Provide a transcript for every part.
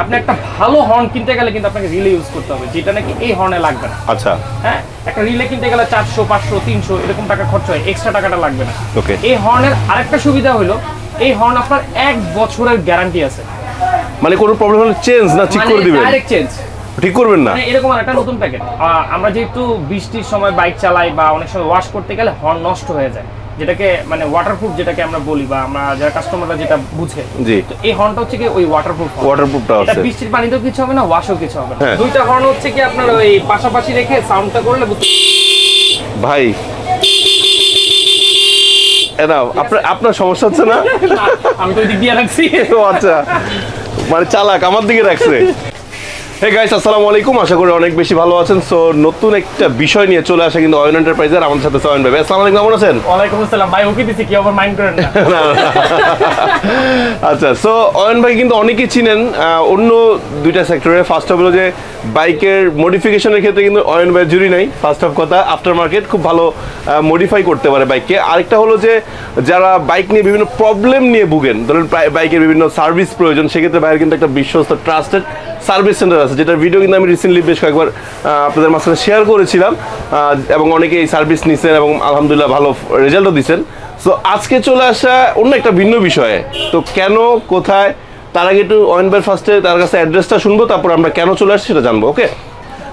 আপনি একটা ভালো হর্ন কিনতে গেলে কিন্তু আপনাকে রিলে ইউজ করতে হবে, যেটা নাকি এই হর্নে লাগবে না। আচ্ছা, হ্যাঁ, একটা রিলে কিনতে গেলে 400 500 300 এরকম টাকা খরচ হয়, এক্সট্রা টাকাটা লাগবে না। ওকে। এই হর্নের আরেকটা সুবিধা হলো এই হর্ন আপনার 1 বছরের গ্যারান্টি আছে। মানে কোনো প্রবলেম হলে চেঞ্জ না ঠিক করে দিবেন? ডাইরেক্ট চেঞ্জ ঠিক করবেন না? মানে এরকম একটা নতুন প্যাকেট। আমরা যেহেতু বৃষ্টির সময় বাইক চালাই বা অনেক সময় ওয়াশ করতে গেলে হর্ন নষ্ট হয়ে যায়, যেটাকে মানে ওয়াটারপ্রুফ যেটাকে আমরা বলি বা আমরা যারা কাস্টমাররা যেটা বুঝে, জি। তো এই হর্নটা হচ্ছে কি ওই ওয়াটারপ্রুফটা এটা আছে। বৃষ্টির পানিতেও কিছু হবে না, ওয়াশও কিছু হবে না। হ্যাঁ। দুইটা হর্ন হচ্ছে কি আপনার ওই পাশাপাশি রেখে সাউন্ডটা করলে ভাই এটা আপনার সমস্যা হচ্ছে না? আমি তো ওই দিক দিয়ে রাখছি। ও আচ্ছা, মানে চালাক আমার দিকে রাখছে। হে গাইস, আসসালামু আলাইকুম, আশা করি অনেক বেশি ভালো আছেন। সো নতুন একটা বিষয় নিয়ে চলে আসা কিন্তু অয়ন এন্টারপ্রাইজের, আমাদের সাথে সয়ন ভাই। আসসালামু আলাইকুম, কেমন আছেন? ওয়ালাইকুম আসসালাম ভাই, ওকে দিছি কি আবার মাইন্ড করেন না। আচ্ছা, সো অয়ন ভাই কিন্তু অনেকেই চিনেন অন্য দুইটা সেক্টরে। ফার্স্ট অফ হলো যে বাইকের মডিফিকেশনের ক্ষেত্রে কিন্তু অয়ন ভাই জুড়ি নাই। ফার্স্ট অফ কথা, আফটার মার্কেট খুব ভালো মডিফাই করতে পারে বাইককে। আরেকটা হলো যে যারা বাইক নিয়ে বিভিন্ন প্রবলেম নিয়ে ভুগেন, ধরেন বাইকের বিভিন্ন সার্ভিস প্রয়োজন, সেক্ষেত্রে ভাইয়ের কিন্তু একটা বিশ্বস্ত ট্রাস্টেড সার্ভিস সেন্টার আছে, যেটার ভিডিও কিন্তু আমি রিসেন্টলি বেশ কয়েকবার আপনাদের মাঝখানে শেয়ার করেছিলাম, এবং অনেকে এই সার্ভিস নিছেন এবং আলহামদুলিল্লাহ ভালো রেজাল্টও দিচ্ছেন। সো আজকে চলে আসা অন্য একটা ভিন্ন বিষয়ে। তো কেন, কোথায়, তার আগে একটু অয়ন ভাইয়ের ফার্স্টে তার কাছে অ্যাড্রেসটা শুনবো, তারপর আমরা কেন চলে আসছি সেটা জানবো। ওকে,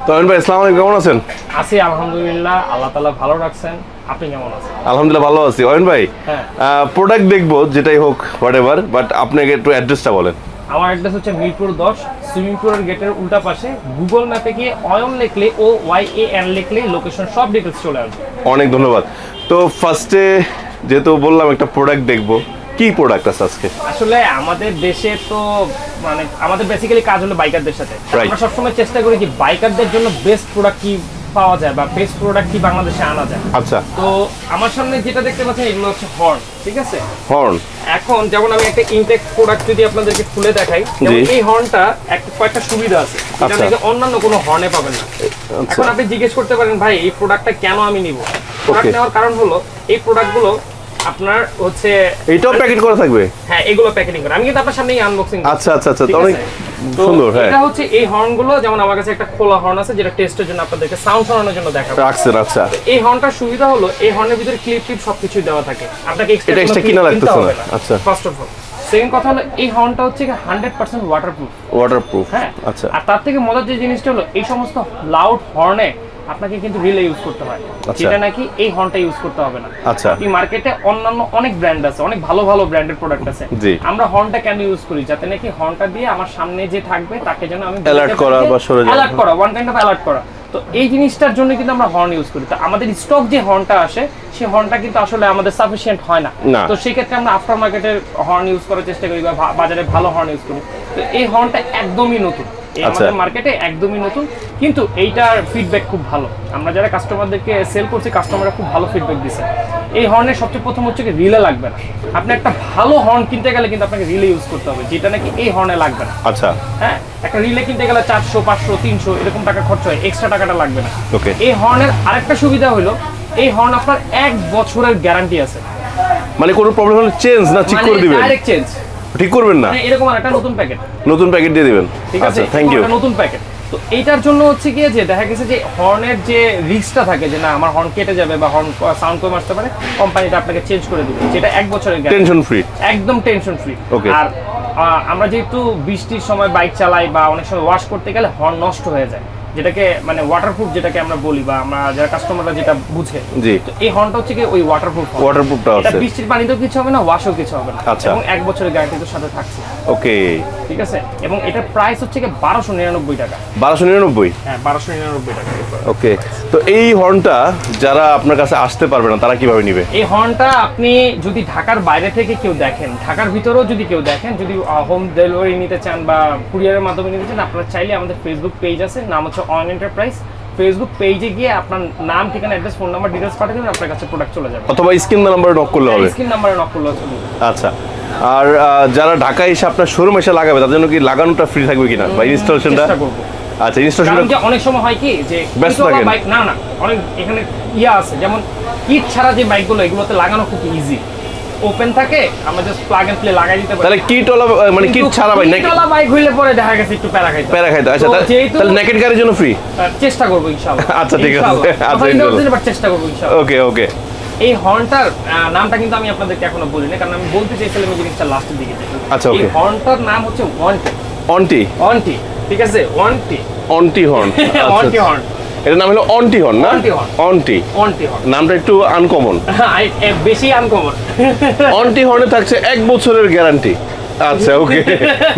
তো অয়ন ভাই আসসালামু আলাইকুম, কেমন আছেন? আছি আলহামদুলিল্লাহ, আল্লাহ তাআলা ভালো রাখছেন। আপনি কেমন আছেন? আলহামদুলিল্লাহ ভালো আছি। অয়ন ভাই, হ্যাঁ, প্রোডাক্ট দেখবো যেটাই হোক হোয়াট এভার, বাট আপনাকে একটু অ্যাড্রেসটা বলেন। আমার অ্যাড্রেস হচ্ছে মিরপুর 10, সুইমিং পুলের গেটের উল্টা পাশে। গুগল ম্যাপে গিয়ে অয়ন লিখলে, OYAN লিখলে লোকেশন সব ডিটেলস চলে আসবে। অনেক ধন্যবাদ। তো ফার্স্টে যেহেতু বললাম একটা প্রোডাক্ট দেখবো, কি প্রোডাক্ট আছে আজকে? আসলে আমাদের দেশে তো মানে আমাদের বেসিক্যালি কাজ হলো বাইকারদের সাথে। আমরা সবসময় চেষ্টা করি যে বাইকারদের জন্য বেস্ট প্রোডাক্ট কি পাওয়া যায় বা বেস্ট প্রোডাক্ট কি বাংলাদেশে আনা যায়। আচ্ছা, তো আমার সামনে যেটা দেখতে পাচ্ছেন এগুলো হচ্ছে হর্ন, ঠিক আছে? হর্ন। এখন যেমন আমি একটা ইনটেক প্রোডাক্ট যদি আপনাদেরকে খুলে দেখাই, যেমন এই হর্নটা কয়েকটা সুবিধা আছে যেটা নাকি অন্যান্য কোনো হর্নে পাবেন না। এখন আপনি জিজ্ঞেস করতে পারেন ভাই এই প্রোডাক্টটা কেন আমি নিব? প্রোডাক্ট নেওয়ার কারণ হলো এই প্রোডাক্টগুলো আপনার হচ্ছে এইটাও প্যাকেট করা থাকবে। হ্যাঁ, এগুলো প্যাকেটিং করা। আমি কিন্তু আপনার সামনেই আনবক্সিং করছি। আচ্ছা আচ্ছা আচ্ছা, অনেক সুন্দর। হ্যাঁ, এটা হচ্ছে এই হর্নগুলো, যেমন আমার কাছে একটা খোলা হর্ন আছে যেটা টেস্টের জন্য আপনাদেরকে সাউন্ড শোনানোর জন্য দেখাবো রাখছেন। আচ্ছা, এই হর্নটার সুবিধা হলো এই হর্নের ভিতরে ক্লিপ টিপ সবকিছু দেওয়া থাকে, আপনাকে এক্সট্রা কিনা লাগতেছে না। আচ্ছা, ফার্স্ট অফ অল সেকেন্ড কথা হলো এই হর্নটা হচ্ছে 100% ওয়াটারপ্রুফ। ওয়াটারপ্রুফ। হ্যাঁ, আচ্ছা। আর তার থেকে মজার যে জিনিসটা হলো এই সমস্ত লাউড হর্নে আপনাকে কিন্তু রিলে ইউজ করতে হয়, যেটা নাকি এই হর্নটা ইউজ করতে হবে না। আচ্ছা, এই মার্কেটে অন্যান্য অনেক ব্র্যান্ড আছে, অনেক ভালো ভালো ব্র্যান্ডের প্রোডাক্ট আছে। আমরা হর্নটা কেন ইউজ করি? যাতে নাকি হর্নটা দিয়ে আমার সামনে যে থাকবে তাকে যেন আমি অ্যালার্ট করা বা সরে যাওয়া, অ্যালার্ট করা, ওয়ান কাইন্ড অফ অ্যালার্ট করা। তো এই জিনিসটার জন্য কিন্তু আমরা হর্ন ইউজ করি। তো আমাদের স্টক যে হর্নটা আসে সেই হর্নটা কিন্তু আসলে আমাদের সাফিসিয়েন্ট হয় না। তো সেই ক্ষেত্রে আমরা আফটার মার্কেটের হর্ন ইউজ করার চেষ্টা করি বা বাজারে ভালো হর্ন ইউজ করি। তো এই হর্নটা একদমই নতুন, আমাদের মার্কেটে একদমই নতুন, কিন্তু এইটার ফিডব্যাক খুব ভালো। আমরা যারা কাস্টমারদেরকে সেল করছি, কাস্টমাররা খুব ভালো ফিডব্যাক দিচ্ছে। এই হর্নের সবচেয়ে প্রথম হচ্ছে কি রিলে লাগবে না। আপনি একটা ভালো হর্ন কিনতে গেলে কিন্তু আপনাকে রিলে ইউজ করতে হবে, যেটা নাকি এই হর্নে লাগবে না। আচ্ছা, হ্যাঁ, একটা রিলে কিনতে গেলে 400 500 300 এরকম টাকা খরচ হয়, এক্সট্রা টাকাটা লাগবে না। ওকে। এই হর্নের আরেকটা সুবিধা হলো এই হর্ন আপনার 1 বছরের গ্যারান্টি আছে। মানে কোনো প্রবলেম হলে চেঞ্জ না ঠিক করে দিবেন? ডাইরেক্ট চেঞ্জ ঠিক করবেন না? মানে এরকম একটা নতুন প্যাকেট, নতুন প্যাকেট দিয়ে দিবেন। ঠিক আছে? Thank you. নতুন প্যাকেট। তো এইটার জন্য হচ্ছে কি যে দেখা গেছে যে হর্নের যে রিস্কটা থাকে যে না আমার হর্ন কেটে যাবে বা হর্ন সাউন্ড কম আসতে পারে, কোম্পানিটা আপনাকে চেঞ্জ করে দিবে, যেটা 1 বছরের গ্যারান্টি, টেনশন ফ্রি, একদম টেনশন ফ্রি। আর আমরা যেহেতু বৃষ্টির সময় বাইক চালাই বা অনেক সময় ওয়াশ করতে গেলে হর্ন নষ্ট হয়ে যায়, যেটাকে মানে ওয়াটারপ্রুফ যেটাকে আমরা বলি বা আমরা যারা কাস্টমাররা যেটা বুঝে, জি। তো এই হর্নটা হচ্ছে কি ওই ওয়াটারপ্রুফটা আছে, এটা বৃষ্টির পানিতেও কিছু হবে না, ওয়াশও কিছু হবে না। আচ্ছা। এবং 1 বছরের গ্যারান্টির সাথে থাকছে। ওকে, ঠিক আছে? এবং এটার প্রাইস হচ্ছে কি 1299 টাকা। 1299? হ্যাঁ, 1299 টাকা। ওকে। তো এই হর্নটা যারা আপনার কাছে আসতে পারবে না তারা কিভাবে নিবে? এই হর্নটা আপনি যদি ঢাকার বাইরে থেকে কেউ দেখেন, ঢাকার ভিতরেও যদি কেউ দেখেন, যদি হোম ডেলিভারি নিতে চান বা কুরিয়ারের মাধ্যমে নিতে চান, আপনারা চাইলে আমাদের ফেসবুক পেজ আছে, নাম হচ্ছে অয়ন এন্টারপ্রাইজ। ফেসবুক পেজে গিয়ে আপনার নাম, ঠিকানা, অ্যাড্রেস, ফোন নাম্বার, ডিটেইলস পাঠিয়ে দেবেন, আপনার কাছে প্রোডাক্ট চলে যাবে। অথবা স্ক্রিন নাম্বারে নক করলে হবে? স্ক্রিন নাম্বারে নক করলে চলে যাবে। আচ্ছা। আর যারা ঢাকায় এসে আপনার শোরুম এসে লাগাবে তাদের জন্য কি লাগানোটা ফ্রি থাকবে কিনা বা ইনস্টলেশনটা? চেষ্টা করব। আচ্ছা, ইনস্টলেশনটা অনেক সময় হয় কি যে বাইক না অনেক এখানে আছে, যেমন কিট ছাড়া যে বাইকগুলো এগুলোতে লাগানো খুব ইজি। ওপেন থাকে, আমরা জাস্ট প্লাগ এন্ড প্লে লাগাই দিতে পারি। তাহলে কিট ওলা মানে কিট ছাড়া ভাই নাকি কিট ওলা বাইক হইলে পরে দেখা গেছে একটু প্যারা খাইতে। আচ্ছা তাহলে নেকেড গাড়ির জন্য ফ্রি? চেষ্টা করব ইনশাআল্লাহ। আচ্ছা ঠিক আছে, আচ্ছা ইনশাআল্লাহ চেষ্টা করব ইনশাআল্লাহ। ওকে ওকে। এই হর্নটার নামটা কিন্তু আমি আপনাদেরকে এখনো বলিনি, কারণ আমি বলতে চাইছিলাম এই জিনিসটা লাস্টের দিকে। আচ্ছা ওকে। এই হর্নটার নাম হচ্ছে ওয়ান্টি। অন্টি অন্টি, ঠিক আছে, ওয়ান্টি। অন্টি হর্ন, অন্টি হর্ন, এর নাম হলো অন্টি হর্ন না? অন্টি হর্ন। অন্টি অন্টি হর্ন নামটা একটু আনকমন। বেশি আনকমন। অন্টি হর্নে থাকছে 1 বছরের গ্যারান্টি। আচ্ছা ওকে,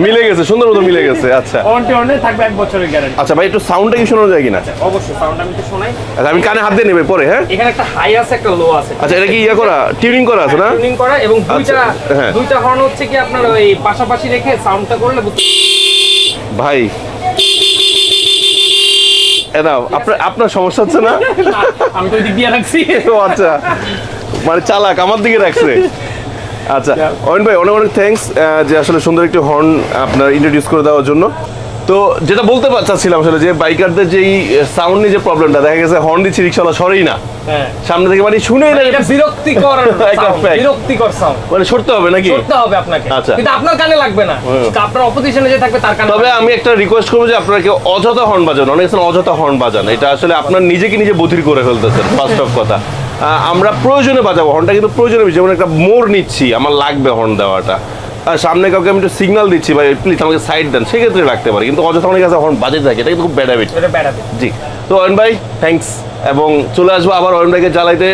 মিলে গেছে, সুন্দর মতো মিলে গেছে। আচ্ছা অন্টি হর্নে থাকবে 1 বছরের গ্যারান্টি। আচ্ছা ভাই একটু সাউন্ডটা কি শোনা যায় কিনা? অবশ্যই সাউন্ড আমি একটু শোনাই। আচ্ছা আমি কানে হাত দিয়ে নেবে পরে। হ্যাঁ এখানে একটা হাই আছে, একটা লো আছে। আচ্ছা এটা কি ইয়া করা, টিউনিং করা আছে না? টিউনিং করা, এবং হ্যাঁ। দুইটা হর্ন হচ্ছে কি আপনার ওই পাশাপাশি রেখে সাউন্ডটা করলে ভাই এটা আপনার সমস্যা হচ্ছে না? আমি তো দিক দিয়ে রাখছি। ও আচ্ছা, মানে চালাক আমার দিকে রাখছে। আচ্ছা অয়ন ভাই অনেক অনেক থ্যাঙ্কস যে আসলে সুন্দর একটি হর্ন আপনার ইন্ট্রোডিউস করে দেওয়ার জন্য। তো যেটা বলতে চাচ্ছিলাম আসলে যে বাইকারদের যেই সাউন্ড নিয়ে যে প্রবলেমটা, দেখা গেছে হর্ন দিচ্ছি রিক্সাওয়ালা সরেই না, সামনে থেকে মানে শুনেই না, এটা বিরক্তিকর বিরক্তিকর সাউন্ড, মানে সরতে হবে নাকি? সরতে হবে আপনাকে, আচ্ছা কিন্তু আপনার কানে লাগবে না, আপনার অপোজিশনে যে থাকবে তার কানে। তবে আমি একটা রিকোয়েস্ট করবো যে আপনারা কেউ অযথা হর্ন বাজান, অনেক সময় অযথা হর্ন বাজান, এটা আসলে আপনার নিজেকে নিজে বধির করে ফেলতেছেন। ফার্স্ট অফ কথা আমরা প্রয়োজনে বাজাবো হর্নটা, কিন্তু প্রয়োজনে যেমন একটা মোড় নিচ্ছি আমার লাগবে হর্ন দেওয়াটা, আর সামনে কাউকে আমি একটু সিগন্যাল দিচ্ছি ভাই প্লিজ আমাকে সাইড দেন, সেক্ষেত্রে রাখতে পারি, কিন্তু অযথা অনেক কাছে হর্ন বাজে থাকে, এটা কিন্তু খুব ব্যাড হ্যাবিট। জি তো অয়ন ভাই থ্যাঙ্কস, এবং চলে আসবো আবার অয়ন ভাইকে জ্বালাইতে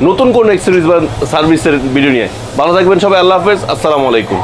নতুন কোন এক্সেসরিজ বা সার্ভিসের ভিডিও নিয়ে। ভালো থাকবেন সবাই, আল্লাহ হাফেজ, আসসালামু আলাইকুম।